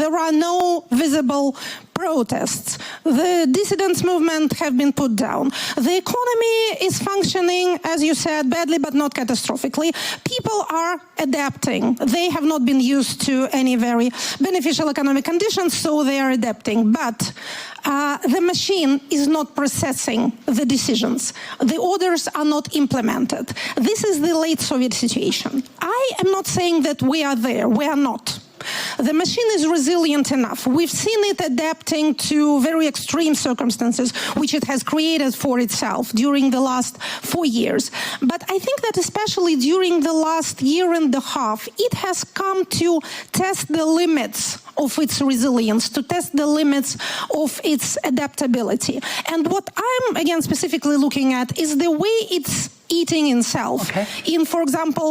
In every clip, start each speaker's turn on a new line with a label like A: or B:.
A: There are no visible protests. The dissidents movement have been put down. The economy is functioning, as you said, badly but not catastrophically. People are adapting. They have not been used to any very beneficial economic conditions, so they are adapting. But the machine is not processing the decisions. The orders are not implemented. This is the late Soviet situation. I am not saying that we are there. We are not. The machine is resilient enough. We've seen it adapting to very extreme circumstances, which it has created for itself during the last 4 years. But I think that especially during the last year and a half, it has come to test the limits of its resilience, to test the limits of its adaptability. And what I'm, again, specifically looking at is the way it's eating itself. Okay. In, for example,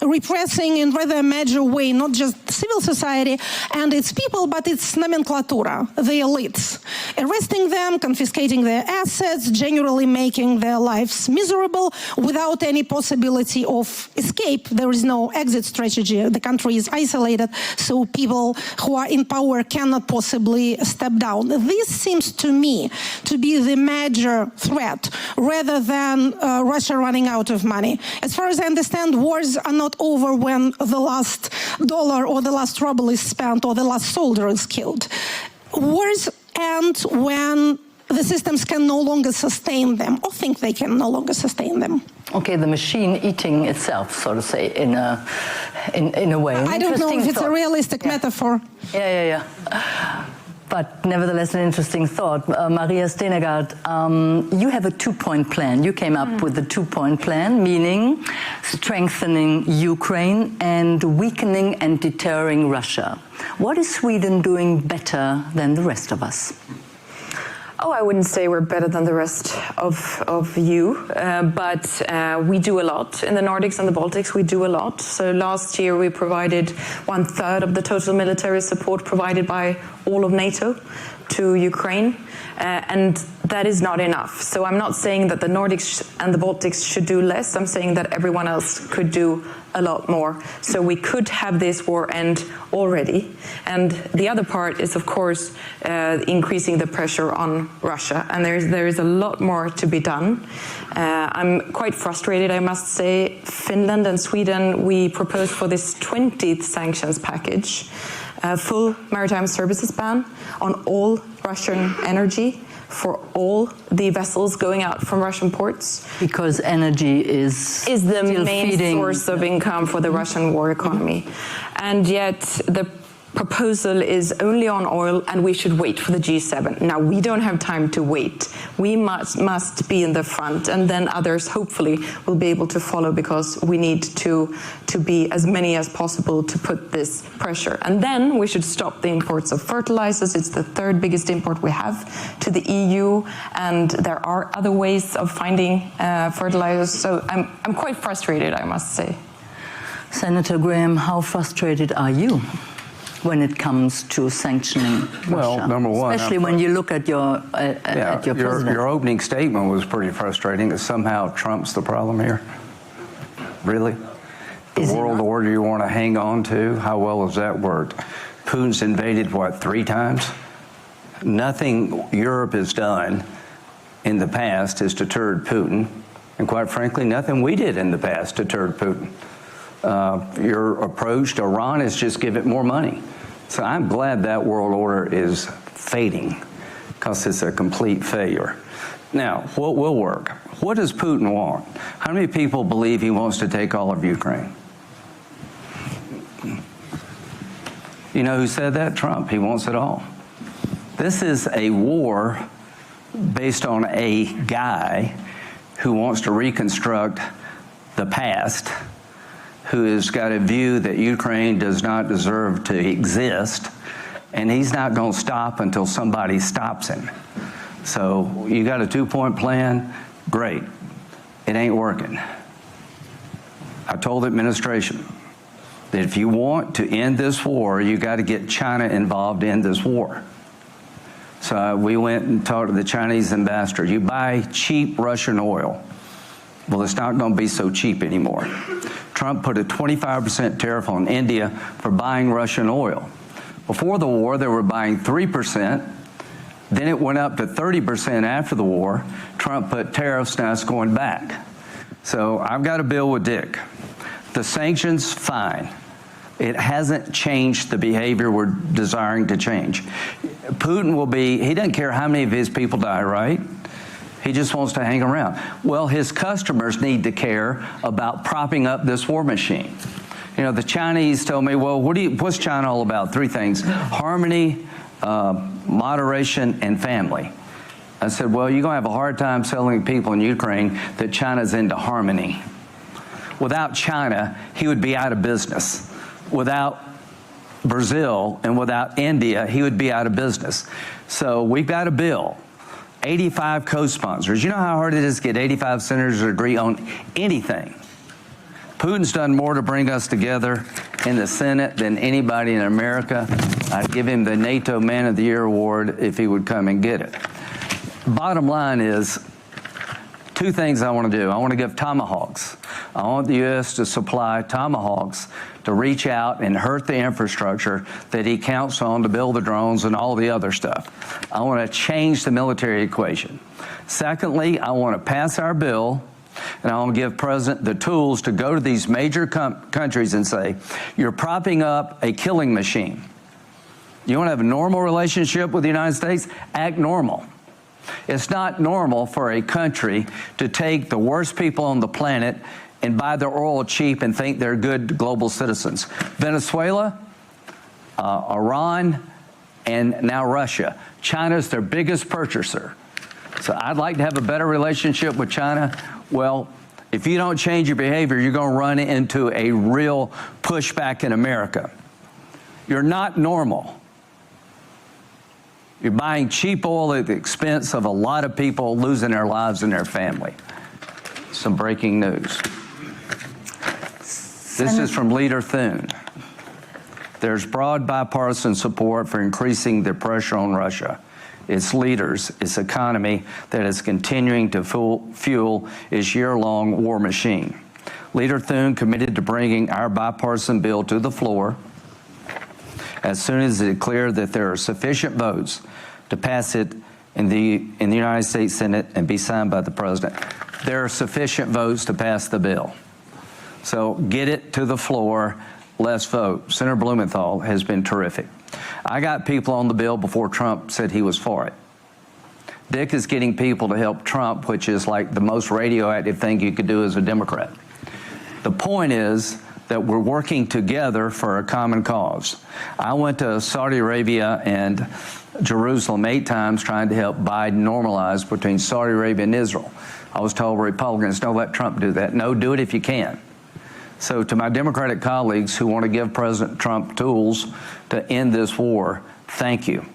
A: repressing in rather major way, not just civil society and its people, but its nomenclatura, the elites. Arresting them, confiscating their assets, generally making their lives miserable without any possibility of escape. There is no exit strategy. The country is isolated, so people who are in power cannot possibly step down. This seems to me to be the major threat, rather than Russia running out of money. As far as I understand, wars are not over when the last dollar or the last ruble is spent or the last soldier is killed. Wars end when the systems can no longer sustain them, or think they can no longer sustain them.
B: Okay, the machine eating itself, so to say, in a way.
A: I don't know if it's a realistic metaphor.
B: Yeah. But nevertheless, an interesting thought. Maria Stenegard, you have a two-point plan. You came up with the two-point plan, meaning strengthening Ukraine and weakening and deterring Russia. What is Sweden doing better than the rest of us?
C: Oh, I wouldn't say we're better than the rest of you, but we do a lot. In the Nordics and the Baltics, we do a lot. So last year, we provided 1/3 of the total military support provided by all of NATO to Ukraine, and that is not enough. So I'm not saying that the Nordics and the Baltics should do less. I'm saying that everyone else could do a lot more. So we could have this war end already. And the other part is, of course, increasing the pressure on Russia. And there is a lot more to be done. I'm quite frustrated, I must say. Finland and Sweden, we proposed for this 20th sanctions package, a full maritime services ban on all Russian energy for all the vessels going out from Russian ports.
B: Because energy is
C: the main source of income for the Russian war economy. And yet the proposal is only on oil, and we should wait for the G7. Now, we don't have time to wait. We must be in the front, and then others hopefully will be able to follow, because we need to be as many as possible to put this pressure. And then we should stop the imports of fertilizers. It's the third biggest import we have to the EU, and there are other ways of finding fertilizers. So I'm quite frustrated, I must say.
B: Senator Graham, how frustrated are you when it comes to sanctioning Russia?
D: Well, number one,
B: especially when you look at your president.
D: Your opening statement was pretty frustrating, that somehow Trump's the problem here. Really? The world order you want to hang on to, how well has that worked? Putin's invaded, what, 3 times? Nothing Europe has done in the past has deterred Putin, and quite frankly, nothing we did in the past deterred Putin. Your approach to Iran is just give it more money. So I'm glad that world order is fading, because it's a complete failure. Now, what will work? What does Putin want? How many people believe he wants to take all of Ukraine? You know who said that? Trump. He wants it all. This is a war based on a guy who wants to reconstruct the past, who has got a view that Ukraine does not deserve to exist, and he's not going to stop until somebody stops him. So you got a 2-point plan, great. It ain't working. I told the administration that if you want to end this war, you got to get China involved in this war. So we went and talked to the Chinese ambassador. You buy cheap Russian oil. Well, it's not going to be so cheap anymore. Trump put a 25% tariff on India for buying Russian oil. Before the war, they were buying 3%. Then it went up to 30% after the war. Trump put tariffs, now it's going back. So I've got a bill with Dick. The sanctions, fine. It hasn't changed the behavior we're desiring to change. Putin will be, he doesn't care how many of his people die, right? He just wants to hang around. Well, his customers need to care about propping up this war machine. You know, the Chinese told me, well, what's China all about? 3 things: harmony, moderation, and family. I said, well, you're going to have a hard time selling people in Ukraine that China's into harmony. Without China, he would be out of business. Without Brazil and without India, he would be out of business. So we've got a bill, 85 co-sponsors. You know how hard it is to get 85 senators to agree on anything? Putin's done more to bring us together in the Senate than anybody in America. I'd give him the NATO Man of the Year award if he would come and get it. Bottom line is 2 things I want to do. I want to give tomahawks. I want the U.S. to supply tomahawks to reach out and hurt the infrastructure that he counts on to build the drones and all the other stuff. I want to change the military equation. Secondly, I want to pass our bill, and I want to give President the tools to go to these major countries and say, you're propping up a killing machine. You want to have a normal relationship with the United States? Act normal. It's not normal for a country to take the worst people on the planet and buy their oil cheap and think they're good global citizens. Venezuela, Iran, and now Russia. China's their biggest purchaser. So I'd like to have a better relationship with China. Well, if you don't change your behavior, you're going to run into a real pushback in America. You're not normal. You're buying cheap oil at the expense of a lot of people losing their lives and their family. Some breaking news. This is from Leader Thune. There's broad bipartisan support for increasing the pressure on Russia, its leaders, its economy that is continuing to fuel its year-long war machine. Leader Thune committed to bringing our bipartisan bill to the floor as soon as it is clear that there are sufficient votes to pass it in the United States Senate and be signed by the President. There are sufficient votes to pass the bill. So get it to the floor. Let's vote. Senator Blumenthal has been terrific. I got people on the bill before Trump said he was for it. Dick is getting people to help Trump, which is like the most radioactive thing you could do as a Democrat. The point is that we're working together for a common cause. I went to Saudi Arabia and Jerusalem 8 times trying to help Biden normalize between Saudi Arabia and Israel. I was told Republicans, don't let Trump do that. No, do it if you can. So to my Democratic colleagues who want to give President Trump tools to end this war, thank you.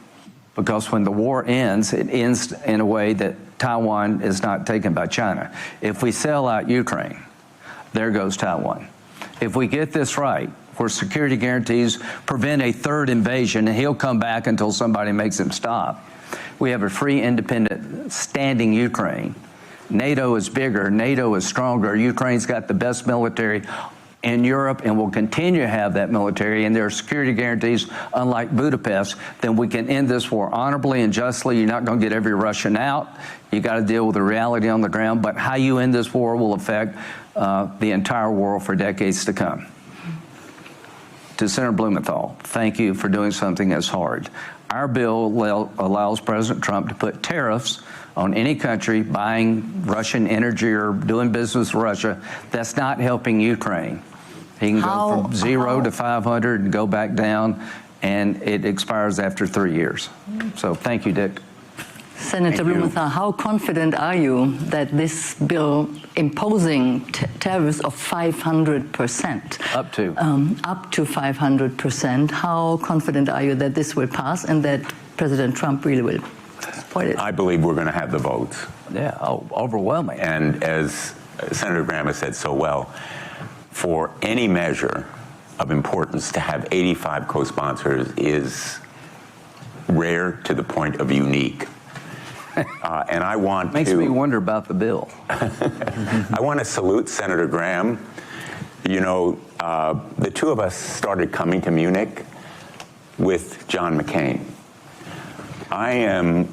D: Because when the war ends, it ends in a way that Taiwan is not taken by China. If we sell out Ukraine, there goes Taiwan. If we get this right, where security guarantees prevent a 3rd invasion, and he'll come back until somebody makes him stop, we have a free, independent, standing Ukraine. NATO is bigger, NATO is stronger, Ukraine's got the best military in Europe and will continue to have that military, and there are security guarantees, unlike Budapest, then we can end this war honorably and justly. You're not going to get every Russian out. You got to deal with the reality on the ground, but how you end this war will affect the entire world for decades to come. To Senator Blumenthal, thank you for doing something that's hard. Our bill allows President Trump to put tariffs on any country buying Russian energy or doing business with Russia. That's not helping Ukraine. He can go from 0 to 500 and go back down, and it expires after 3 years. So thank you, Dick.
B: Senator Blumenthal, how confident are you that this bill imposing tariffs of 500%?
D: Up to.
B: Up to 500%. How confident are you that this will pass and that President Trump really will support it?
E: I believe we're going to have the votes.
D: Yeah, overwhelming.
E: And as Senator Graham has said so well, for any measure of importance to have 85 co-sponsors is rare to the point of unique. And I want
D: Makes me wonder about the bill.
E: I want to salute Senator Graham. You know, the 2 of us started coming to Munich with John McCain. I am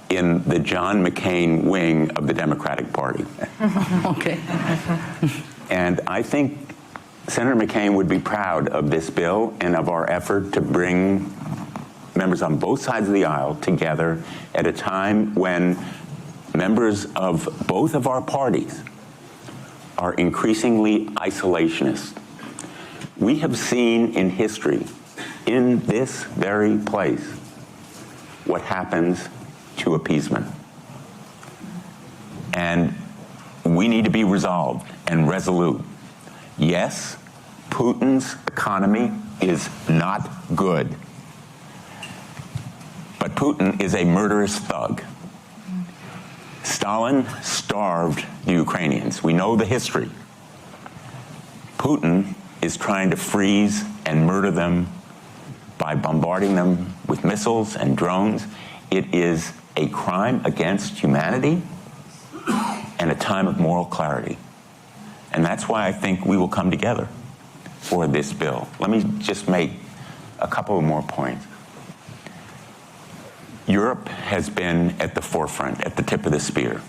E: in the John McCain wing of the Democratic Party.
B: Okay.
E: And I think Senator McCain would be proud of this bill and of our effort to bring members on both sides of the aisle together at a time when members of both of our parties are increasingly isolationist. We have seen in history, in this very place, what happens to appeasement. And we need to be resolved and resolute. Yes, Putin's economy is not good, but Putin is a murderous thug. Stalin starved the Ukrainians. We know the history. Putin is trying to freeze and murder them by bombarding them with missiles and drones. It is a crime against humanity and a time of moral clarity. And that's why I think we will come together for this bill. Let me just make a couple of more points. Europe has been at the forefront, at the tip of the spear.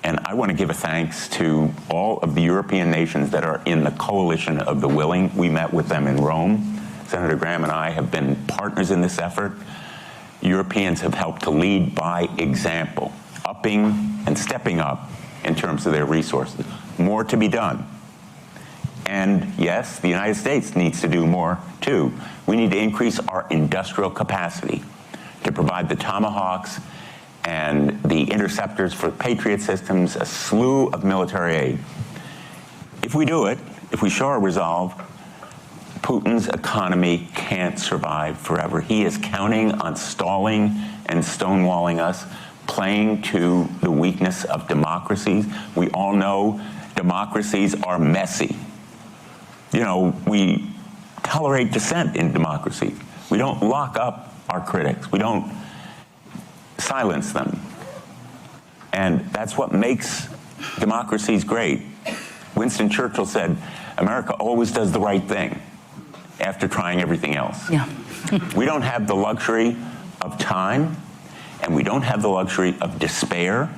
E: And I want to give a thanks to all of the European nations that are in the coalition of the willing. We met with them in Rome. Senator Graham and I have been partners in this effort. Europeans have helped to lead by example, upping and stepping up in terms of their resources. More to be done. And yes, the United States needs to do more too. We need to increase our industrial capacity to provide the Tomahawks and the interceptors for Patriot systems, a slew of military aid. If we do it, if we show our resolve, Putin's economy can't survive forever. He is counting on stalling and stonewalling us, playing to the weakness of democracies. We all know democracies are messy. You know, we tolerate dissent in democracy. We don't lock up our critics. We don't silence them. And that's what makes democracies great. Winston Churchill said, America always does the right thing after trying everything else.
B: Yeah.
E: We don't have the luxury of time, and we don't have the luxury of despair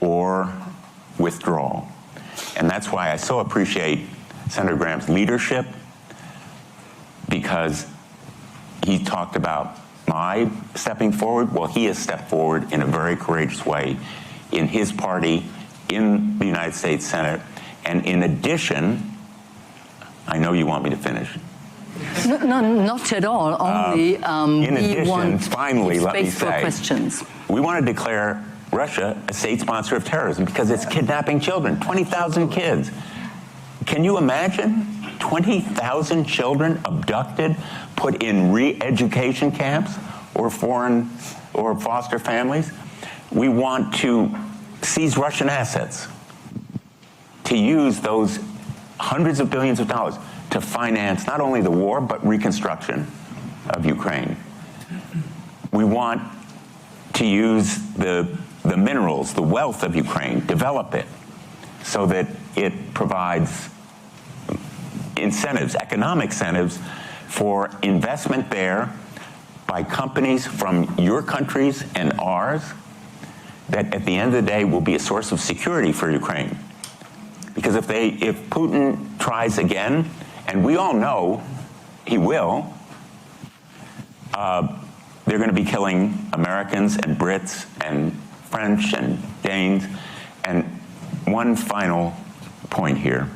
E: or withdrawal. And that's why I so appreciate Senator Graham's leadership, because he talked about my stepping forward. Well, he has stepped forward in a very courageous way in his party, in the United States Senate. And in addition, I know you want me to finish.
B: No, not at all. Only
E: in addition,
B: we want
E: finally, let me
B: space for
E: say,
B: questions.
E: We want to declare Russia a state sponsor of terrorism because it's kidnapping children, 20,000 kids. Can you imagine 20,000 children abducted, put in re-education camps or foreign or foster families? We want to seize Russian assets, to use those hundreds of billions of dollars to finance not only the war, but reconstruction of Ukraine. We want to use the minerals, the wealth of Ukraine, develop it so that it provides incentives, economic incentives for investment there by companies from your countries and ours that at the end of the day will be a source of security for Ukraine. Because if Putin tries again, and we all know he will, they're going to be killing Americans and Brits and French and Danes. And one final point here.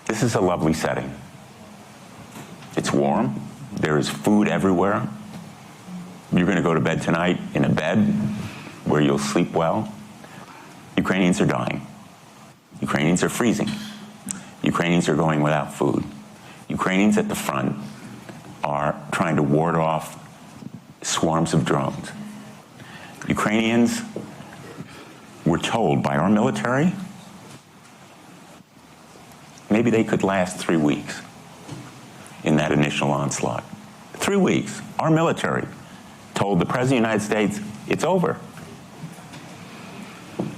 E: This is a lovely setting. It's warm. There is food everywhere. You're going to go to bed tonight in a bed where you'll sleep well. Ukrainians are dying. Ukrainians are freezing. Ukrainians are going without food. Ukrainians at the front are trying to ward off swarms of drones. Ukrainians were told by our military maybe they could last 3 weeks in that initial onslaught. 3 weeks. Our military told the President of the United States, it's over.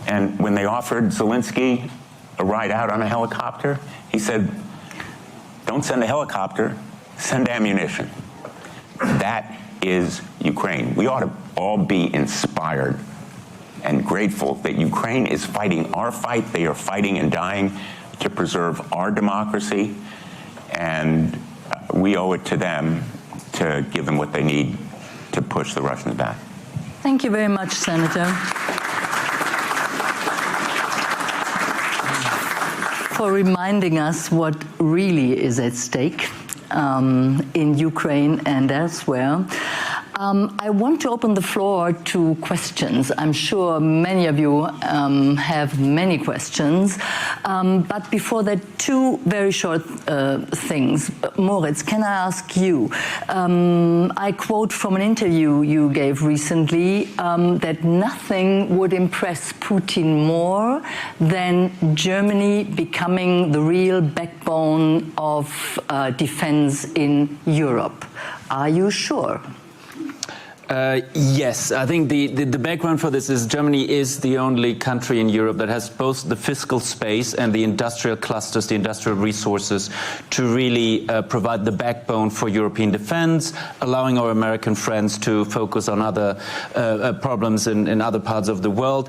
E: And when they offered Zelensky a ride out on a helicopter, he said, Don't send a helicopter, send ammunition. That is Ukraine. We ought to all be inspired and grateful that Ukraine is fighting our fight. They are fighting and dying to preserve our democracy, and we owe it to them to give them what they need to push the Russians back.
B: Thank you very much, Senator, for reminding us what really is at stake in Ukraine and elsewhere. I want to open the floor to questions. I'm sure many of you have many questions. But before that, two very short things. Moritz, can I ask you? I quote from an interview you gave recently that nothing would impress Putin more than Germany becoming the real backbone of defense in Europe. Are you sure?
F: Yes, I think the background for this is Germany is the only country in Europe that has both the fiscal space and the industrial clusters, the industrial resources to really provide the backbone for European defense, allowing our American friends to focus on other problems in other parts of the world.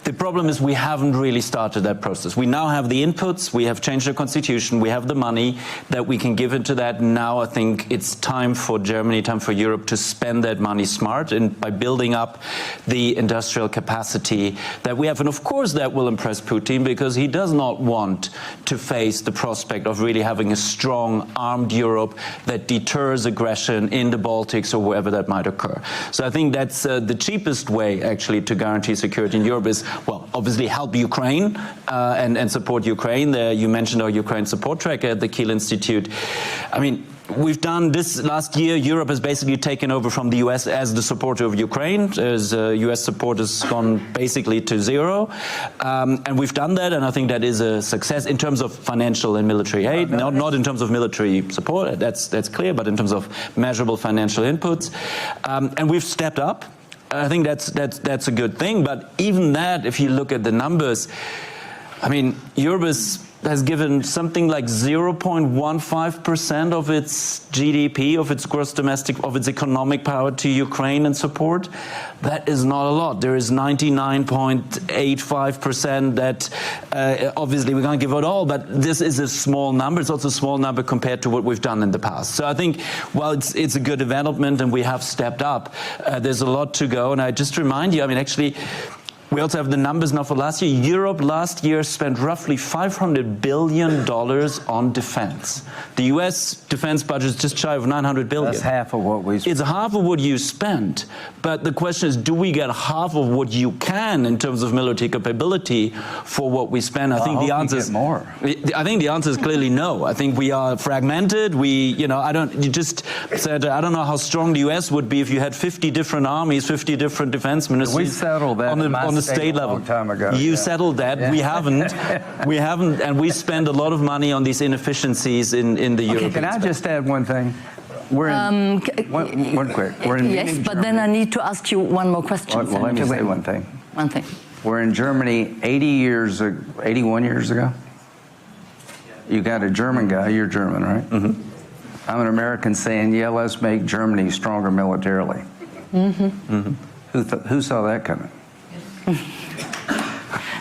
F: The problem is we haven't really started that process. We now have the inputs, we have changed the constitution, we have the money that we can give into that. Now I think it's time for Germany, time for Europe to spend that money smart and by building up the industrial capacity that we have. And of course that will impress Putin because he does not want to face the prospect of really having a strong armed Europe that deters aggression in the Baltics or wherever that might occur. So I think that's the cheapest way actually to guarantee security in Europe is, well, obviously help Ukraine and support Ukraine. You mentioned our Ukraine support tracker at the Kiel Institute. I mean, we've done this last year. Europe has basically taken over from the US as the supporter of Ukraine, as US support has gone basically to zero. And we've done that, and I think that is a success in terms of financial and military aid, not in terms of military support, that's clear, but in terms of measurable financial inputs. And we've stepped up. I think that's a good thing, but even that, if you look at the numbers, I mean, Europe has given something like 0.15% of its GDP, of its gross domestic, of its economic power to Ukraine and support. That is not a lot. There is 99.85% that obviously we can't give it all, but this is a small number. It's also a small number compared to what we've done in the past. So I think, while it's a good development and we have stepped up, there's a lot to go. And I just remind you, I mean, actually, we also have the numbers now for last year. Europe last year spent roughly $500 billion on defense. The US defense budget is just shy of $900 billion.
D: That's half of what we spent.
F: It's half of what you spent. But the question is, do we get half of what you can in terms of military capability for what we spend? I think the answer is more. I think the answer is clearly no. I think we are fragmented. You just said, I don't know how strong the US would be if you had 50 different armies, 50 different defense ministries.
D: We settled that
F: on the state level.
D: A long time ago.
F: You settled that. Yeah. We haven't. We haven't, and we spend a lot of money on these inefficiencies in the European
D: Can I just add one thing? We're in, one quick. We're in
B: yes,
D: Munich,
B: but
D: Germany.
B: then I need to ask you one more question.
D: Well, let me say one thing.
B: One thing.
D: We're in Germany 81 years ago. You got a German guy. You're German, right? Mm-hmm. I'm an American saying, yeah, let's make Germany stronger militarily. Mm-hmm. Mm-hmm. Who saw that coming?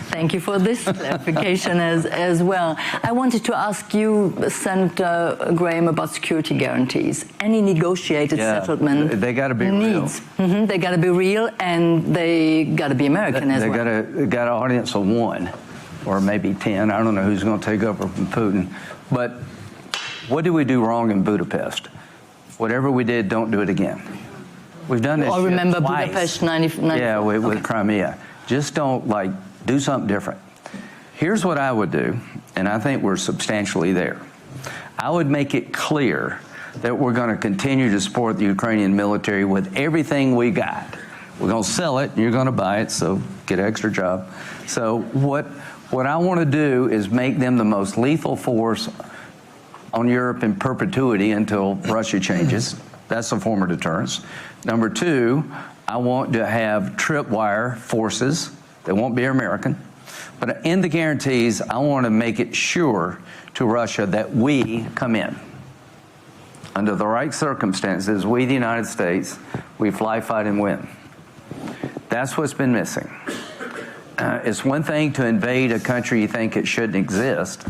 B: Thank you for this clarification as well. I wanted to ask you, Senator Graham, about security guarantees. Any negotiated settlement
D: they got to be
B: needs.
D: real.
B: Mm-hmm, they got to be real, and they got to be American as well.
D: They got an audience of 1 or maybe 10. I don't know who's going to take over from Putin. But what did we do wrong in Budapest? Whatever we did, don't do it again. We've done this.
B: I remember
D: twice.
B: Budapest 94.
D: Yeah, with Crimea. Just don't do something different. Here's what I would do, and I think we're substantially there. I would make it clear that we're going to continue to support the Ukrainian military with everything we got. We're going to sell it, and you're going to buy it, so get an extra job. So what I want to do is make them the most lethal force on Europe in perpetuity until Russia changes. That's a form of deterrence. Number 2, I want to have tripwire forces. They won't be American. But in the guarantees, I want to make it sure to Russia that we come in. Under the right circumstances, we, the United States, we fly, fight, and win. That's what's been missing. It's one thing to invade a country you think it shouldn't exist.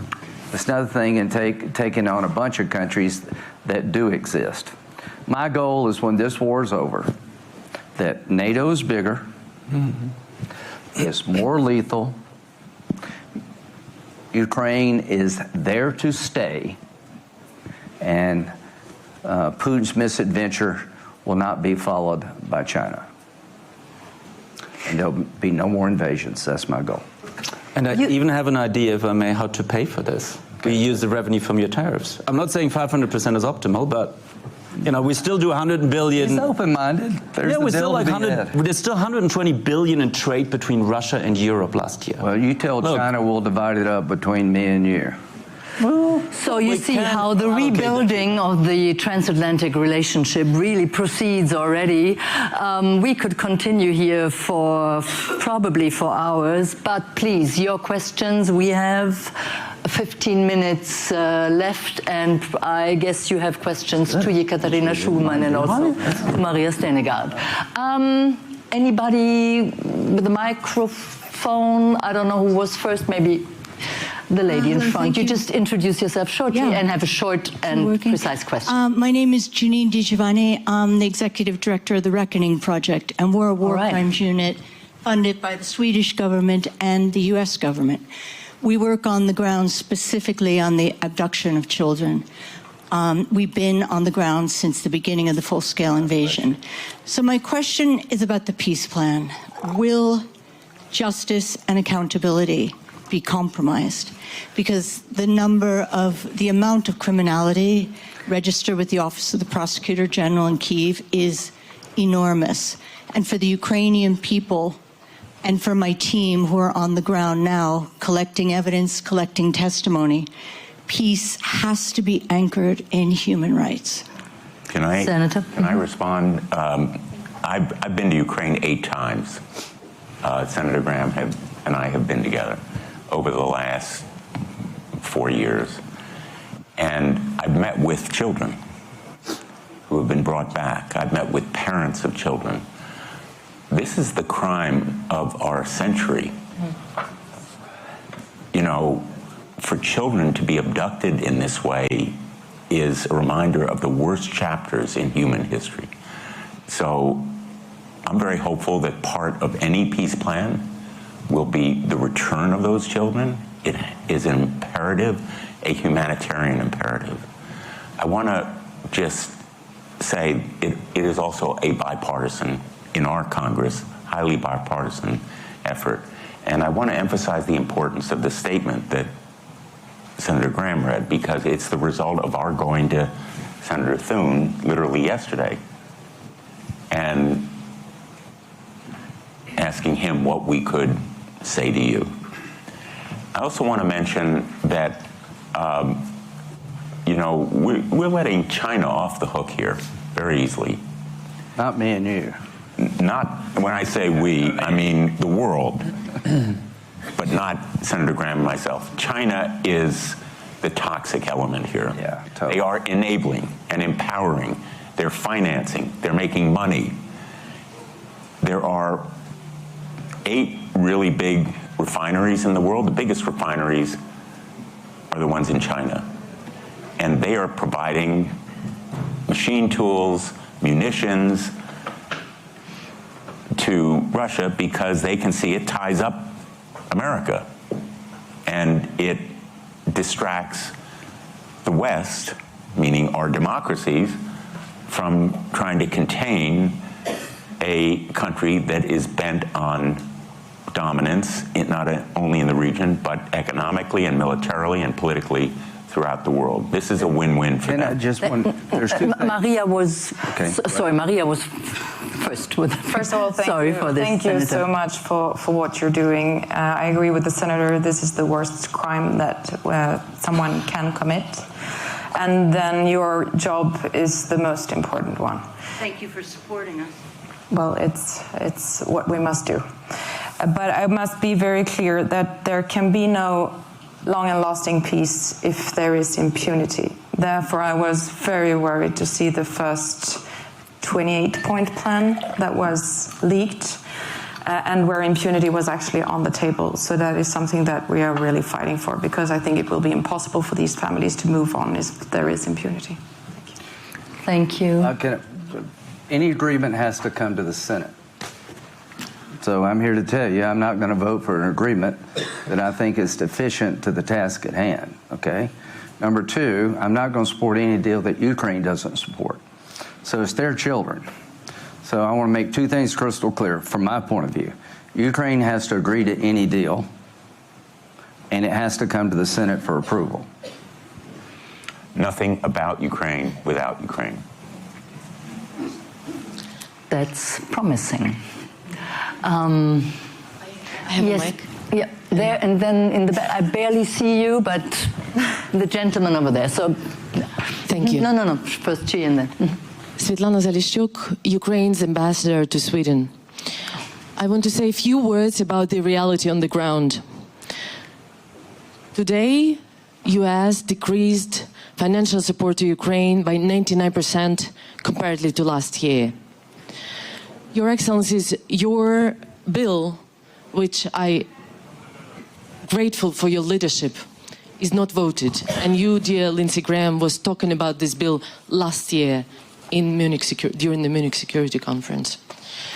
D: It's another thing in taking on a bunch of countries that do exist. My goal is when this war is over, that NATO is bigger, it's more lethal, Ukraine is there to stay, and Putin's misadventure will not be followed by China. And there'll be no more invasions. That's my goal.
F: And I even have an idea, if I may, how to pay for this. We use the revenue from your tariffs. I'm not saying 500% is optimal, but you know, we still do 100 billion.
D: It's open-minded.
F: Yeah, we're still like 100. There's still 120 billion in trade between Russia and Europe last year.
D: Well, you tell China we'll divide it up between me and you.
B: Well, so you see how the rebuilding of the transatlantic relationship really proceeds already. We could continue here for probably for hours, but please, your questions. We have 15 minutes left, and I guess you have questions to Ekaterina Schulman and also to Maria Stenegard. Anybody with a microphone? I don't know who was first, maybe the lady in front. You just introduce yourself shortly and have a short and precise question.
G: My name is Janine DiGiovanni. I'm the executive director of the Reckoning Project, and we're a war crimes unit funded by the Swedish government and the U.S. government. We work on the ground specifically on the abduction of children. We've been on the ground since the beginning of the full-scale invasion. So my question is about the peace plan. Will justice and accountability be compromised? Because the amount of criminality registered with the Office of the Prosecutor General in Kyiv is enormous. And for the Ukrainian people and for my team who are on the ground now, collecting evidence, collecting testimony, peace has to be anchored in human rights.
B: Senator?
E: Can I respond? I've been to Ukraine 8 times. Senator Graham and I have been together over the last 4 years. And I've met with children who have been brought back. I've met with parents of children. This is the crime of our century. You know, for children to be abducted in this way is a reminder of the worst chapters in human history. So I'm very hopeful that part of any peace plan will be the return of those children. It is an imperative, a humanitarian imperative. I want to just say it is also a bipartisan, in our Congress, highly bipartisan effort. And I want to emphasize the importance of the statement that Senator Graham read, because it's the result of our going to Senator Thune literally yesterday and asking him what we could say to you. I also want to mention that, you know, we're letting China off the hook here very easily.
D: Not me and you.
E: Not, when I say we, I mean the world, but not Senator Graham and myself. China is the toxic element here.
D: Yeah, totally.
E: They are enabling and empowering. They're financing. They're making money. There are 8 really big refineries in the world. The biggest refineries are the ones in China. And they are providing machine tools, munitions to Russia because they can see it ties up America. And it distracts the West, meaning our democracies, from trying to contain a country that is bent on dominance, not only in the region, but economically and militarily and politically throughout the world. This is a win-win for them.
D: There's 2 things.
B: Maria was, sorry, Maria was first with
C: First of all, thank you so much for what you're doing. I agree with the Senator. This is the worst crime that someone can commit. And then your job is the most important one.
B: Thank you for supporting us.
C: Well, it's what we must do. But I must be very clear that there can be no long and lasting peace if there is impunity. Therefore, I was very worried to see the first 28-point plan that was leaked, and where impunity was actually on the table. So that is something that we are really fighting for, because I think it will be impossible for these families to move on if there is impunity.
B: Thank you.
D: Any agreement has to come to the Senate. So I'm here to tell you, I'm not going to vote for an agreement that I think is deficient to the task at hand, okay? Number two, I'm not going to support any deal that Ukraine doesn't support. So it's their children. So I want to make two things crystal clear from my point of view. Ukraine has to agree to any deal, and it has to come to the Senate for approval.
E: Nothing about Ukraine without Ukraine.
B: That's promising.
H: I have
B: Yes.
H: a mic.
B: Yeah, there, and then in the back. I barely see you, but the gentleman over there. So,
H: Thank you.
B: No. First, she and then.
H: Svetlana Zalishchuk, Ukraine's ambassador to Sweden. I want to say a few words about the reality on the ground. Today, U.S. decreased financial support to Ukraine by 99% comparatively to last year. Your Excellencies, your bill, which I grateful for your leadership, is not voted. And you, dear Lindsey Graham, was talking about this bill last year in Munich during the Munich Security Conference.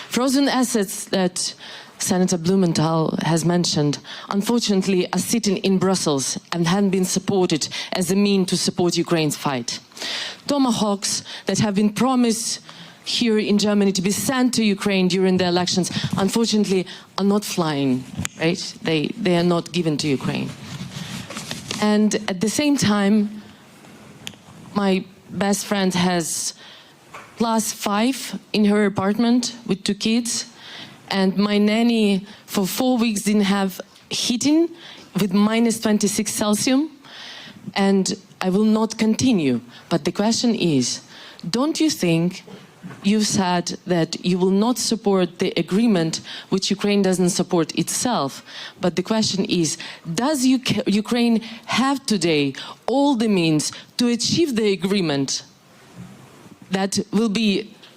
H: Frozen assets that Senator Blumenthal has mentioned, unfortunately, are sitting in Brussels and haven't been supported as a means to support Ukraine's fight. Tomahawks that have been promised here in Germany to be sent to Ukraine during the elections, unfortunately, are not flying, right? They are not given to Ukraine. And at the same time, my best friend has +5 in her apartment with 2 kids, and my nanny for 4 weeks didn't have heating with -26 Celsius, and I will not continue. But the question is, don't you think you said that you will not support the agreement which Ukraine doesn't support itself? But the question is, does Ukraine have today all the means to achieve the agreement that will be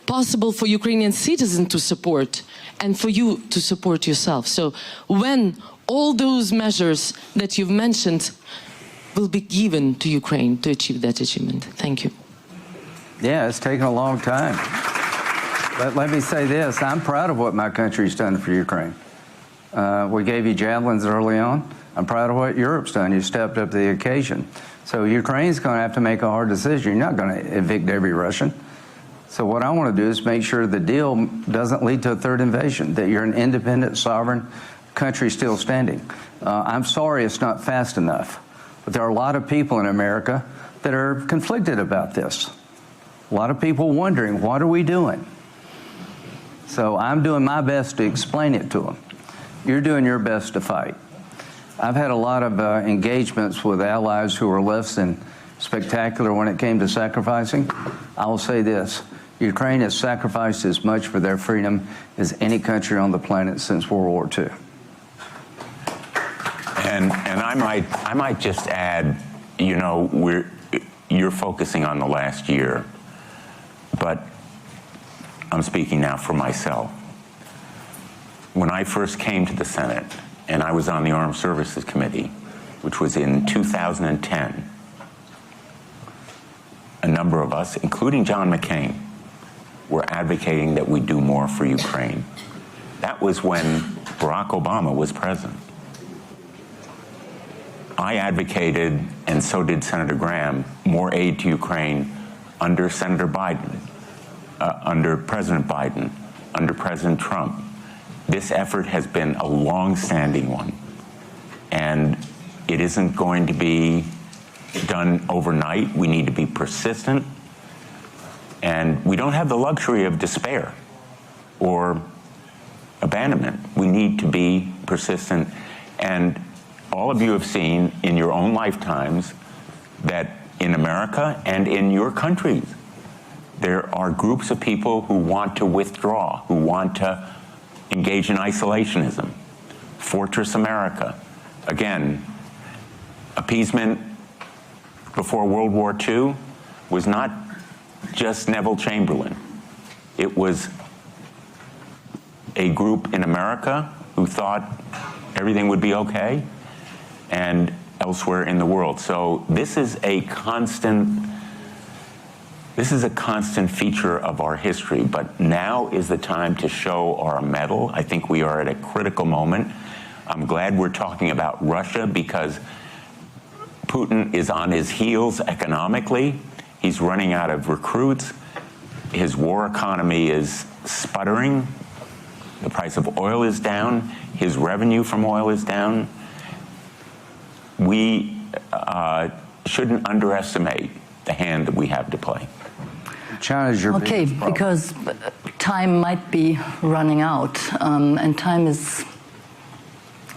H: possible for Ukrainian citizens to support and for you to support yourself? So when all those measures that you've mentioned will be given to Ukraine to achieve that achievement? Thank you.
D: Yeah, it's taken a long time. But let me say this, I'm proud of what my country's done for Ukraine. We gave you javelins early on. I'm proud of what Europe's done. You stepped up to the occasion. So Ukraine's going to have to make a hard decision. You're not going to evict every Russian. So what I want to do is make sure the deal doesn't lead to a third invasion, that you're an independent, sovereign country still standing. I'm sorry it's not fast enough, but there are a lot of people in America that are conflicted about this. A lot of people wondering, what are we doing? So I'm doing my best to explain it to them. You're doing your best to fight. I've had a lot of engagements with allies who are less than spectacular when it came to sacrificing. I will say this, Ukraine has sacrificed as much for their freedom as any country on the planet since World War II.
E: And I might just add, you know, you're focusing on the last year, but I'm speaking now for myself. When I first came to the Senate, and I was on the Armed Services Committee, which was in 2010, a number of us, including John McCain, were advocating that we do more for Ukraine. That was when Barack Obama was president. I advocated, and so did Senator Graham, more aid to Ukraine under Senator Biden, under President Biden, under President Trump. This effort has been a long-standing one, and it isn't going to be done overnight. We need to be persistent, and we don't have the luxury of despair or abandonment. We need to be persistent, and all of you have seen in your own lifetimes that in America and in your countries, there are groups of people who want to withdraw, who want to engage in isolationism. Fortress America. Again, appeasement before World War II was not just Neville Chamberlain. It was a group in America who thought everything would be okay, and elsewhere in the world. So this is a constant feature of our history, but now is the time to show our mettle. I think we are at a critical moment. I'm glad we're talking about Russia because Putin is on his heels economically. He's running out of recruits. His war economy is sputtering. The price of oil is down. His revenue from oil is down. We shouldn't underestimate the hand that we have to play.
D: China's your
B: Okay,
D: biggest problem.
B: because time might be running out, and time is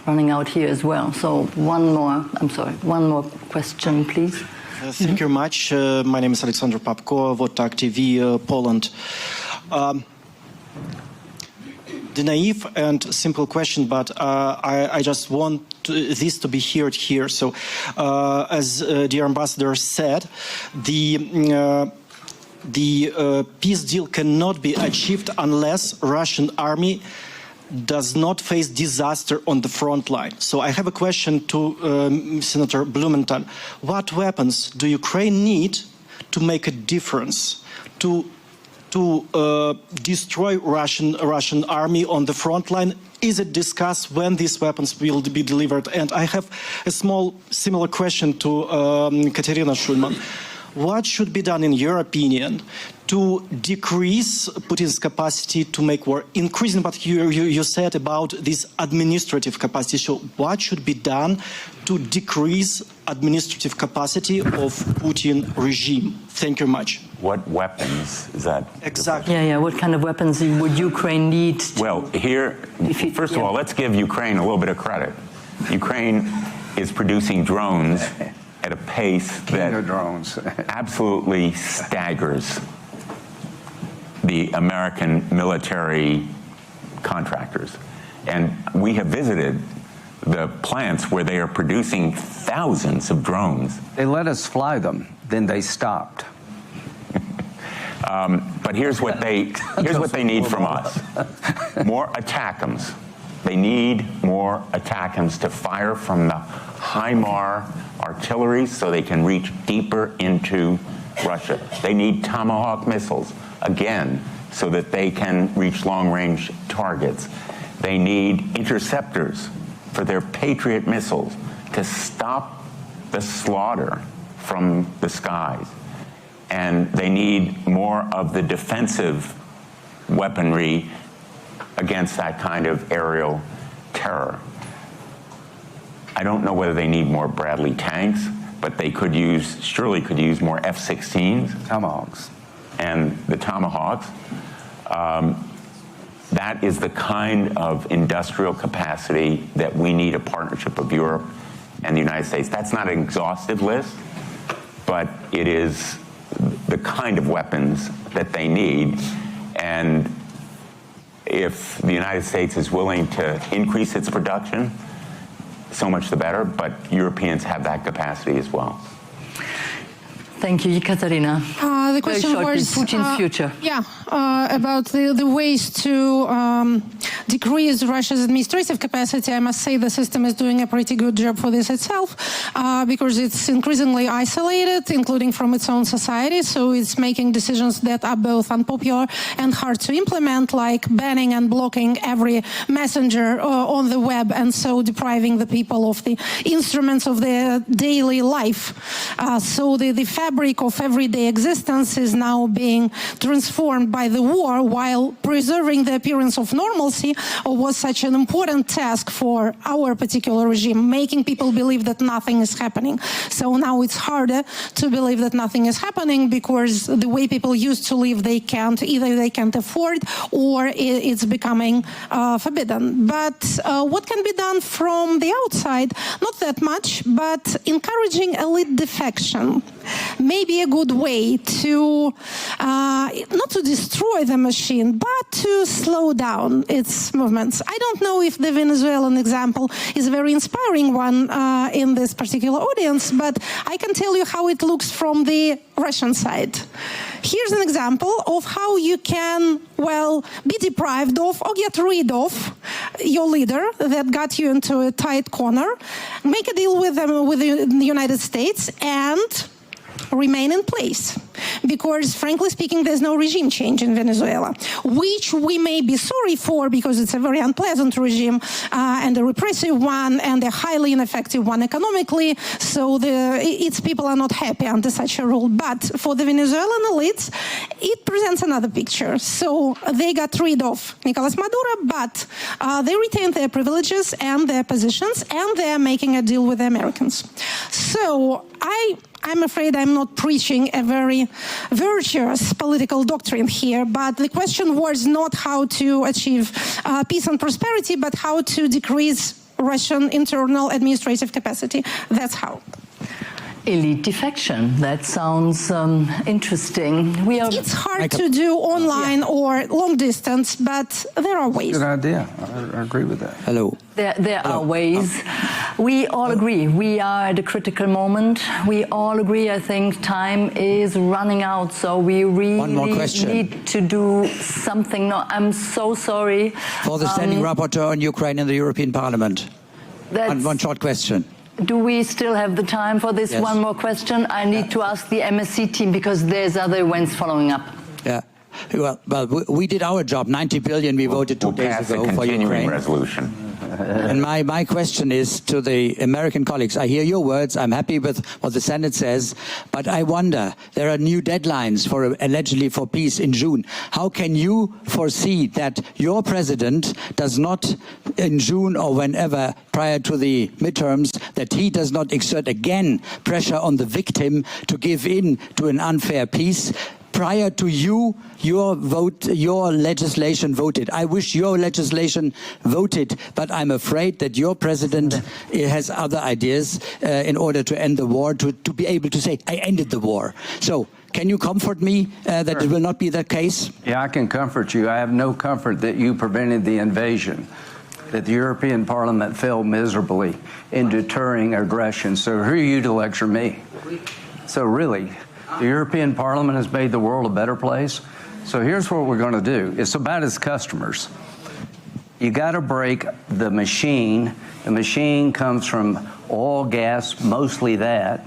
B: running out here as well. So one more question, please.
I: Thank you very much. My name is Alexander Papko, Votak TV, Poland. The naive and simple question, but I just want this to be heard here. So, as dear ambassador said, the peace deal cannot be achieved unless Russian army does not face disaster on the front line. So I have a question to Senator Blumenthal. What weapons do Ukraine need to make a difference, to destroy Russian army on the front line? Is it discussed when these weapons will be delivered? And I have a small similar question to Katerina Schulman. What should be done, in your opinion, to decrease Putin's capacity to make war, increasing what you said about this administrative capacity? So what should be done to decrease administrative capacity of Putin regime? Thank you very much.
E: What weapons is that?
I: Exactly.
B: Yeah. What kind of weapons would Ukraine need?
E: Well, here, first of all, let's give Ukraine a little bit of credit. Ukraine is producing drones at a pace that
D: drones.
E: absolutely staggers the American military contractors. And we have visited the plants where they are producing thousands of drones.
D: They let us fly them, then they stopped.
E: But here's what they need from us. More ATACMS. They need more ATACMS to fire from the HIMARS artillery so they can reach deeper into Russia. They need Tomahawk missiles, again, so that they can reach long-range targets. They need interceptors for their Patriot missiles to stop the slaughter from the skies. And they need more of the defensive weaponry against that kind of aerial terror. I don't know whether they need more Bradley tanks, but they surely could use more F-16s.
D: Tomahawks.
E: And the Tomahawks. That is the kind of industrial capacity that we need a partnership of Europe and the United States. That's not an exhaustive list, but it is the kind of weapons that they need. And if the United States is willing to increase its production, so much the better, but Europeans have that capacity as well.
B: Thank you, Katarina.
A: The question was
B: Putin's future.
A: About the ways to decrease Russia's administrative capacity. I must say the system is doing a pretty good job for this itself because it's increasingly isolated, including from its own society. So it's making decisions that are both unpopular and hard to implement, like banning and blocking every messenger on the web, and so depriving the people of the instruments of their daily life. So the fabric of everyday existence is now being transformed by the war, while preserving the appearance of normalcy was such an important task for our particular regime, making people believe that nothing is happening. So now it's harder to believe that nothing is happening because the way people used to live, either they can't afford or it's becoming forbidden. But what can be done from the outside? Not that much, but encouraging elite defection may be a good way to not to destroy the machine, but to slow down its movements. I don't know if the Venezuelan example is a very inspiring one in this particular audience, but I can tell you how it looks from the Russian side. Here's an example of how you can, well, be deprived of or get rid of your leader that got you into a tight corner, make a deal with them, with the United States, and remain in place. Because, frankly speaking, there's no regime change in Venezuela, which we may be sorry for because it's a very unpleasant regime and a repressive one and a highly ineffective one economically, so its people are not happy under such a rule. But for the Venezuelan elites, it presents another picture. So they got rid of Nicolas Maduro, but they retained their privileges and their positions, and they're making a deal with the Americans. So I'm afraid I'm not preaching a very virtuous political doctrine here, but the question was not how to achieve peace and prosperity, but how to decrease Russian internal administrative capacity. That's how.
B: Elite defection. That sounds interesting.
A: It's hard to do online or long distance, but there are ways.
D: Good idea. I agree with that.
J: Hello.
B: There are ways. We all agree. We are at a critical moment. We all agree, I think, time is running out, so we really need to do something. No, I'm so sorry.
J: For the standing rapporteur on Ukraine in the European Parliament. One short question.
B: Do we still have the time for this? Yes. One more question? I need to ask the MSC team because there's other events following up.
J: Yeah. Well, we did our job. 90 billion we voted 2 days ago for Ukraine.
E: Resolution.
J: And my question is to the American colleagues. I hear your words. I'm happy with what the Senate says. But I wonder, there are new deadlines for allegedly for peace in June. How can you foresee that your president does not, in June or whenever prior to the midterms, that he does not exert again pressure on the victim to give in to an unfair peace? Prior to your legislation voted. I wish your legislation voted, but I'm afraid that your president has other ideas in order to end the war, to be able to say, I ended the war. So, can you comfort me that it will not be the case?
D: Yeah, I can comfort you. I have no comfort that you prevented the invasion, that the European Parliament failed miserably in deterring aggression. So who are you to lecture me? So really, the European Parliament has made the world a better place. So here's what we're going to do. It's about its customers. You got to break the machine. The machine comes from oil, gas, mostly that.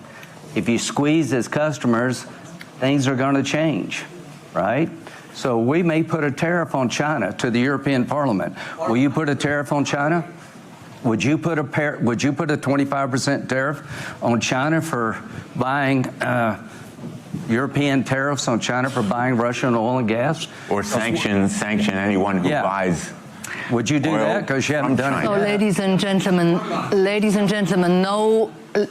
D: If you squeeze its customers, things are going to change, right? So we may put a tariff on China to the European Parliament. Will you put a tariff on China? Would you put a 25% tariff on China for buying European tariffs on China for buying Russian oil and gas?
E: Or sanction anyone who buys.
D: Would you do that? Because you haven't done it.
B: So, ladies and gentlemen,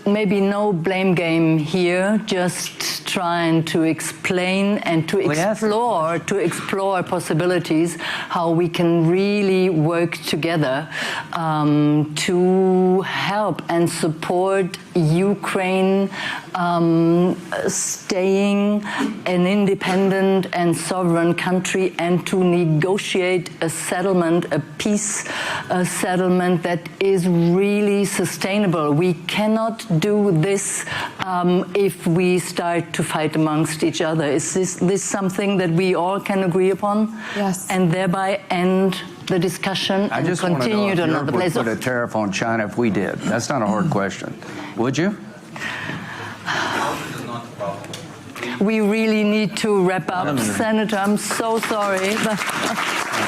B: maybe no blame game here. Just trying to explain and to explore possibilities how we can really work together to help and support Ukraine staying an independent and sovereign country, and to negotiate a settlement, a peace settlement that is really sustainable. We cannot do this if we start to fight amongst each other. Is this something that we all can agree upon?
C: Yes.
B: And thereby end the discussion and continue to another place.
D: Would put a tariff on China if we did? That's not a hard question. Would you?
B: We really need to wrap up. Senator, I'm so sorry.